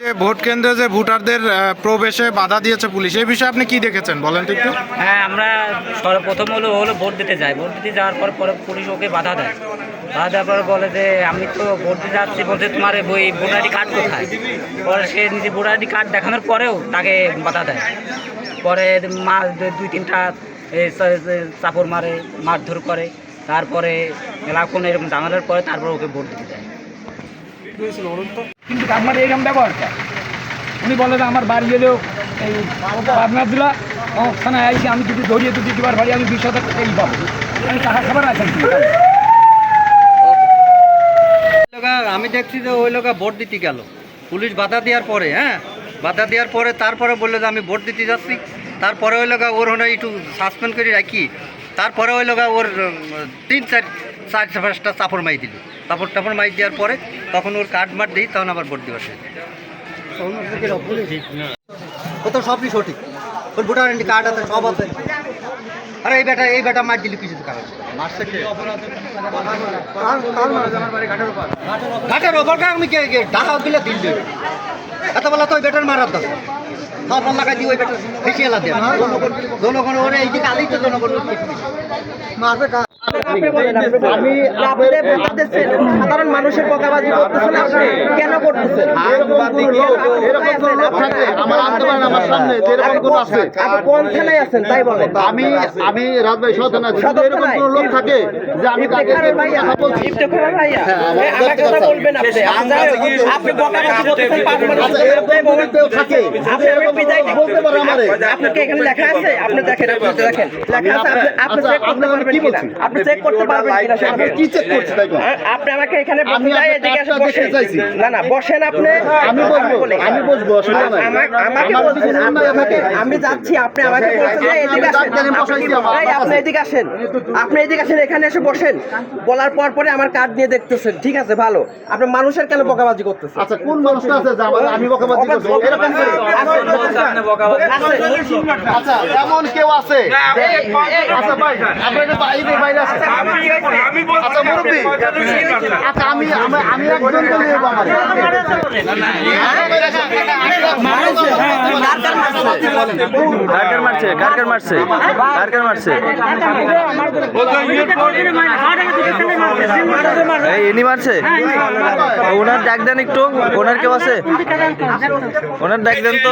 যে ভোট কেন্দ্রে যে ভোটারদের প্রবেশে বাধা দিয়েছে পুলিশ, এই বিষয়ে আপনি কি দেখেছেন বলেন তো একটু। হ্যাঁ, আমরা সর্বপ্রথম হলো ভোট দিতে যাই। ভোট দিতে যাওয়ার পরে পুলিশ ওকে বাধা দেয়। বাধা দেওয়ার পরে বলে যে আমি তো ভোট দিতে যাচ্ছি, বলছে তোমার বই ভোটার আইডি কার্ড কোথায়। পরে সে নিজে ভোটার আইডি কার্ড দেখানোর পরেও তাকে বাধা দেয়। পরে দুই তিনটা চাপড় মারে, মারধর করে। তারপরে এলাকা এরকম জানানোর পরে তারপর ওকে ভোট দিতে যায়। কিন্তু আমার এইরকম ব্যবহারটা উনি বলে যে আমার বাড়ি গেলেও এই আপনার দিলা থানায় আইসি আমি যদি ধরিয়ে যদি দিবার বাড়ি আমি 20,000 টাকা এই পাবো, আমি টাকা খাবার আছেন। আমি দেখছি যে ওই লোক ভোট দিতে গেল, পুলিশ বাধা দেওয়ার পরে, বাধা দেওয়ার পরে তারপরে বললো যে আমি ভোট দিতে যাচ্ছি। তারপরে ওই লোক ওর হলে একটু সাসপেন্ড করে রাখি। তারপরে ওই লোক ওর 3-4-5টা চাপড় মাই দিল। চাপড় মাই দেওয়ার পরে তখন ওর কার্ড মার দিই, তখন আবার ভোট দেওয়া শেষ। ও তো সবই সঠিক, ওর ভোটার আইডি কার্ড আছে, সব আছে। আরে এই বেটা মার দিলি কিছু কারণ মারছে কে? ঘাটের ওপর আমি ঢাকা গেলে দিল এত বলা তো ওই বেটার মারার দাস সব লাগাই দিয়ে ওই বেটার ফেসিয়ে এলা দেয় জনগণ ওরে এইদিকে আলেই তো জনগণ মারবে। সাধারণ মানুষের বকাবাজি করতেছেন, আপনি কেন করতেছেন? কোন থানায় আছেন তাই বলেন? আমি রাজবাড়ী সদর থানায়। এরকম কোন লোক থাকে যে আমি তাকে বলবেন আপনি বকাবাজি করতেছেন, বলতে পারে আমারে। আপনাকে এখানে লেখা আছে, আপনি দেখেন, দেখেন লেখা আছে, আপনি চেক করতে পারবেন কিনা? আপনি চেক করতে পারবেন কিনা? কি চেক করছে তাই আপনি আমাকে এখানে এদিকে এসে বসেন। না বসেন আপনি, আমি বসবো, অসুবিধা নাই। আমাকে বলছেন আমি যাচ্ছি, আপনি আমাকে বলছেন যে এদিকে আসেন, আপনি এদিকে আসেন, আপনি এদিকে আসেন, এখানে এসে বসেন। বলার পরে আমার কার্ড নিয়ে দেখতেছেন, ঠিক আছে ভালো। আপনি মানুষের কেন বকাবাজি করতেছেন? আচ্ছা কোন মানুষটা আছে যে আমি বকাবাজি করব এরকম করে? আচ্ছা এমন কেউ আছে? আচ্ছা ভাই আপনাদের বাইরে আছে। আচ্ছা মুরব্বি, আচ্ছা আমি একজন তো নেব আমার এনি মারছে। ওনার ডাক দেন একটু, ওনার কেউ আছে? ওনার ডাক দেন তো।